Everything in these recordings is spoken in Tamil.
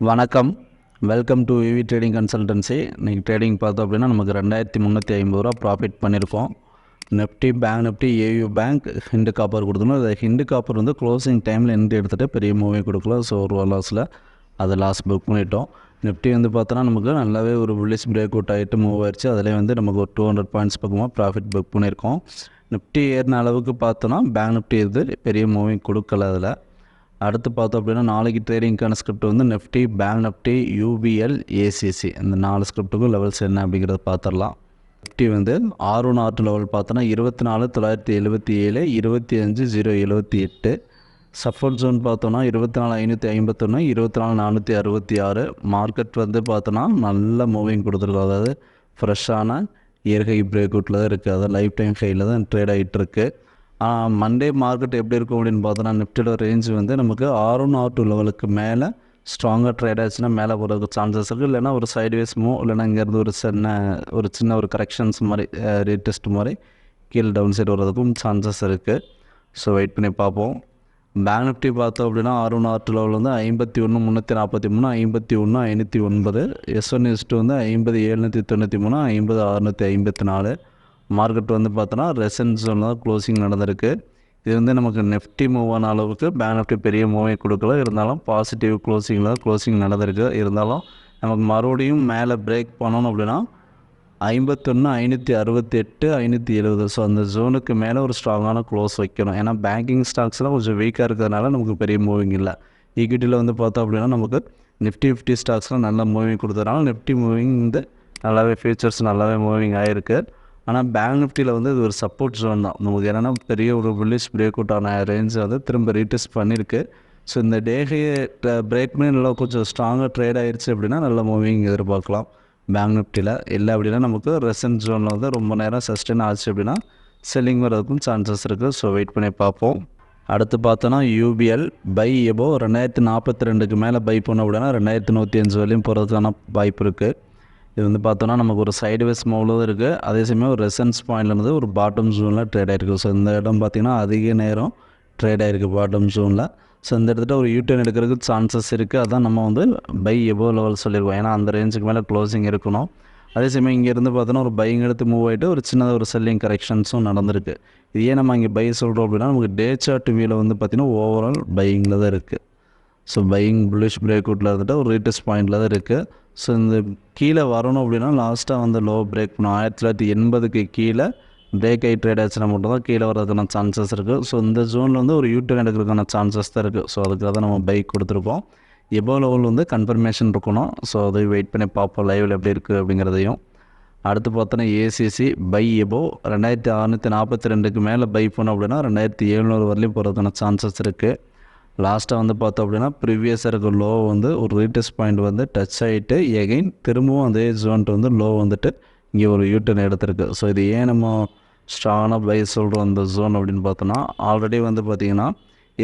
வணக்கம். Welcome to VV trading consultancy. இன்றைக்கி ட்ரேடிங் பார்த்தோம் அப்படின்னா நமக்கு 2350 ரூபா ப்ராஃபிட் பண்ணியிருக்கோம். Nifty, bank Nifty, AU bank, Hind copper கொடுத்துணும். அது ஹிண்டு காப்பர் வந்து க்ளோசிங் டைமில் என்ட்ரி எடுத்துகிட்டு பெரிய மூவே கொடுக்கல. ஸோ ஒரு லாஸில் அதை லாஸ் புக் பண்ணிட்டோம். நிஃப்டி வந்து பார்த்தோன்னா நமக்கு நல்லாவே ஒரு புல்லிஷ் பிரேக் அவுட் ஆகிட்டு மூவ் ஆயிடுச்சு. அதிலே வந்து நமக்கு ஒரு 200 பாயிண்ட்ஸ் பக்கமாக ப்ராஃபிட் புக் பண்ணியிருக்கோம். நிஃப்டி ஏறின அளவுக்கு பார்த்தோன்னா பேங்க் நிஃப்டி இது பெரிய மூவிங் கொடுக்கல. அதில் அடுத்து பார்த்தோம் அப்படின்னா நாளைக்கு ட்ரேடிங்கான ஸ்கிரிப்ட் வந்து Nifty, bank Nifty, UPL, ACC இந்த 4 ஸ்கிரிப்ட்டுக்கும் லெவல்ஸ் என்ன அப்படிங்கிறத பார்த்துடலாம். நிஃப்டி வந்து R1 R2 லெவல் பார்த்தோன்னா 24,977, 25,078. சப்போர்ட் ஜோன் பார்த்தோன்னா 24,551, 24,466. மார்க்கெட் வந்து பார்த்தோன்னா நல்ல மூவிங் கொடுத்துருக்கோம். அதாவது ஃப்ரெஷ்ஷான இயர் ஹை பிரேக் அவுட்டில் தான் இருக்குது. அதாவது லைஃப் டைம் ஹையில் தான் ட்ரேட் ஆகிட்டு இருக்குது. மண்டே மார்க்கெட் எப்படி இருக்கும் அப்படின்னு பார்த்தோன்னா நிஃப்டியோட ரேஞ்சு வந்து நமக்கு R1 R2 லெவலுக்கு மேலே ஸ்ட்ராங்காக ட்ரேட் ஆச்சுன்னா மேலே போகிறதுக்கு சான்சஸ் இருக்குது. இல்லைனா ஒரு சைட்வேஸ் மூவ், இல்லைனா இங்கேருந்து ஒரு சின்ன கரெக்ஷன்ஸ் மாதிரி ரீடெஸ்ட் மாதிரி கீழே டவுன் சைடு வர்றதுக்கும் சான்சஸ் இருக்குது. ஸோ வெயிட் பண்ணி பார்ப்போம். பேங்க் நிஃப்டி பார்த்தோம் அப்படின்னா R1 R2 லெவல் வந்து 51,343, 51,509. S1 S2 வந்து 50,793, 50,654. மார்க்கெட் வந்து பார்த்தோன்னா ரெசன்ட் ஜோனில் தான் க்ளோசிங் நடந்திருக்கு. இது வந்து நமக்கு நிஃப்டி மூவ் ஆன அளவுக்கு பேங்க் நிஃப்டி பெரிய மூவே கொடுக்கல. இருந்தாலும் பாசிட்டிவ் க்ளோசிங்கில் தான் க்ளோசிங் நடந்திருக்கு. இருந்தாலும் நமக்கு மறுபடியும் மேலே பிரேக் பண்ணணும் அப்படின்னா 51,568, 570. ஸோ அந்த ஜோனுக்கு மேலே ஒரு ஸ்ட்ராங்கான க்ளோஸ் வைக்கணும். ஏன்னா பேங்கிங் ஸ்டாக்ஸ்லாம் கொஞ்சம் வீக்காக இருக்கிறதுனால நமக்கு பெரிய மூவிங் இல்லை. ஈக்விட்டியில் வந்து பார்த்தோம் அப்படின்னா நமக்கு நிஃப்டி 50 ஸ்டாக்ஸ்லாம் நல்ல மூவிங் கொடுத்ததுனால நிஃப்டி மூவிங் வந்து நல்லாவே ஃபியூச்சர்ஸ் நல்லாவே மூவிங் ஆகிருக்கு. ஆனால் பேங்க் நிஃப்டியில் வந்து இது ஒரு சப்போர்ட் ஜோன் தான். நமக்கு என்னென்னா பெரிய ஒரு புல்லிஷ் பிரேக் அவுட் ஆன ரேஞ்சை வந்து திரும்ப ரீடெஸ்ட் பண்ணியிருக்கு. ஸோ இந்த டேகையை பிரேக் பண்ணி நல்லா கொஞ்சம் ஸ்ட்ராங்காக ட்ரேட் ஆகிடுச்சு அப்படின்னா நல்ல மூவிங் எதிர்பார்க்கலாம் பேங்க் நிஃப்டியில். இல்லை அப்படின்னா நமக்கு ரெசன்ட் ஜோனில் வந்து ரொம்ப நேரம் சஸ்டெயின் ஆச்சு அப்படின்னா செல்லிங் வர்றதுக்கும் சான்சஸ் இருக்குது. ஸோ வெயிட் பண்ணி பார்ப்போம். அடுத்து பார்த்தோன்னா யூபிஎல் பை எபோ 2042க்கு மேலே பை பண்ணோம் அப்படின்னா 2105 வரையும் போகிறதுக்கான வாய்ப்பு இருக்குது. இது வந்து பார்த்தோன்னா நமக்கு ஒரு சைடுவேஸ் மூவில் இருக்குது. அதே சமயம் ஒரு ரெசன்ஸ் பாயிண்ட்லேருந்து ஒரு பாட்டம் ஜோனில் ட்ரேட் ஆகிருக்கு. ஸோ இந்த இடம் பார்த்திங்கன்னா அதிக நேரம் ட்ரேட் ஆகிருக்கு பாட்டம் ஜோனில். ஸோ இந்த இடத்துல ஒரு யூட்டர்ன் எடுக்கிறதுக்கு சான்சஸ் இருக்குது. அதான் நம்ம வந்து பை எபோ லெவல் சொல்லியிருக்கோம். ஏன்னா அந்த ரேஞ்சுக்கு மேலே க்ளோசிங் இருக்கணும். அதே சமயம் இங்கேருந்து பார்த்தோன்னா ஒரு பையிங் எடுத்து மூவ் ஆகிட்டு ஒரு சின்னதாக ஒரு செல்லிங் கரெக்ஷன்ஸும் நடந்திருக்கு. இது ஏன் நம்ம இங்கே பை சொல்கிறோம் அப்படின்னா நமக்கு டே சார்ட் வியூவில் வந்து பார்த்திங்கன்னா ஓவரால் பையிங்கில் தான் இருக்குது. ஸோ பையிங் புல்லிஷ் பிரேக் அவுட்டில் இருந்துட்டு ஒரு ரீடெஸ்ட் பாயிண்டில் தான் இருக்குது. ஸோ இந்த கீழே வரணும் அப்படின்னா லாஸ்ட்டாக வந்து லோ பிரேக் பண்ணணும். 1980க்கு கீழே பிரேக் ஆகி ட்ரேட் ஆச்சுன்னா மட்டும் தான் கீழே வர்றதுக்கான சான்சஸ் இருக்குது. ஸோ இந்த ஜோனில் வந்து ஒரு யூட்டர்ன் எடுக்கிறதுக்கான சான்சஸ் தான் இருக்குது. ஸோ அதுக்காக தான் நம்ம பைக் கொடுத்துருக்கோம். எபோ லெவல் வந்து கன்ஃபர்மேஷன் இருக்கணும். ஸோ அதை வெயிட் பண்ணி பார்ப்போம் லைவில் எப்படி இருக்குது அப்படிங்கிறதையும். அடுத்து பார்த்தோன்னா ஏசிசி பை எபோ 2642க்கு மேலே பை பண்ணோம் அப்படின்னா 2700 வரலையும் போகிறதுக்கான சான்சஸ் இருக்குது. லாஸ்ட்டாக வந்து பார்த்தோம் அப்படின்னா ப்ரீவியஸாக இருக்க லோ வந்து ஒரு ரீடெஸ்ட் பாயிண்ட் வந்து டச் ஆகிட்டு எகைன் திரும்பவும் அதே ஜோன்ட்டு வந்து லோ வந்துட்டு இங்கே ஒரு யூட்டர்ன் எடுத்திருக்கு. ஸோ இது ஏன் நம்ம ஸ்ட்ராங்கான பை சொல்கிறோம் அந்த ஜோன் அப்படின்னு பார்த்தோன்னா ஆல்ரெடி வந்து பார்த்திங்கன்னா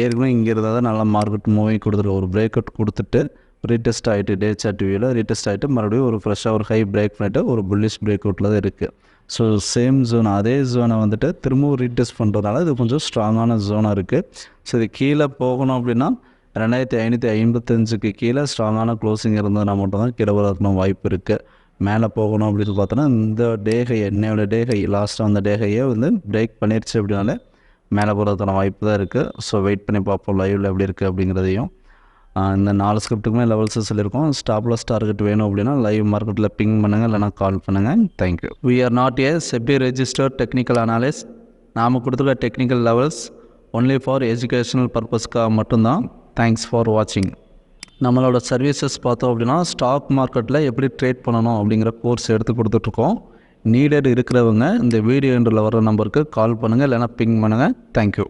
ஏற்கனவே இங்கே இருந்தால் தான் நல்லா மார்க்கெட் மூவிங் கொடுத்துருக்கு. ஒரு பிரேக் அவுட் கொடுத்துட்டு ரீடெஸ்ட் ஆகிட்டு டே சார்ட் வியூவில் ரீடெஸ்ட் ஆகிட்டு மறுபடியும் ஒரு ஃப்ரெஷ்ஷாக ஒரு ஹை பிரேக் பண்ணிவிட்டு ஒரு புல்லிஷ் பிரேக் அவுட்டில் தான் இருக்குது. ஸோ சேம் ஜோன் அதே ஜோனை வந்துட்டு திரும்பவும் ரீடெஸ்ட் பண்ணுறதுனால இது கொஞ்சம் ஸ்ட்ராங்கான ஜோனாக இருக்குது. ஸோ இது கீழே போகணும் அப்படின்னா 2555க்கு கீழே ஸ்ட்ராங்கான க்ளோசிங் இருந்ததுனா மட்டும் தான் கீழே வரதுக்கு வாய்ப்பு இருக்குது. மேலே போகணும் அப்படின்னு பார்த்தோன்னா இந்த டேகை என்னையோட டேகை லாஸ்ட்டாக அந்த டேகையே வந்து பிரேக் பண்ணிடுச்சு அப்படின்னாலே மேலே போகிறதுக்கான வாய்ப்பு தான் இருக்குது. ஸோ வெயிட் பண்ணி பார்ப்போம் லைவில் எப்படி இருக்குது அப்படிங்கிறதையும். இந்த 4 ஸ்கிரிப்ட்டுக்குமே லெவல்ஸு சொல்லியிருக்கோம். ஸ்டாப்லஸ் டார்கெட் வேணும் அப்படின்னா லைவ் மார்க்கெட்டில் பிங் பண்ணுங்கள், இல்லைனா கால் பண்ணுங்கள். Thank you. We are not a SEBI registered technical analyst. நாம் கொடுத்துருக்க technical levels only for educational பர்பஸ்க்காக மட்டும்தான். தேங்க்ஸ் ஃபார் வாட்சிங். நம்மளோட சர்வீசஸ் பார்த்தோம் அப்படின்னா ஸ்டாக் மார்க்கெட்டில் எப்படி ட்ரேட் பண்ணணும் அப்படிங்கிற கோர்ஸ் எடுத்து கொடுத்துட்ருக்கோம். நீடட் இருக்கிறவங்க இந்த வீடியோ எண்டில் வர நம்பருக்கு கால் பண்ணுங்கள், இல்லைனா பிங் பண்ணுங்கள். தேங்க்யூ.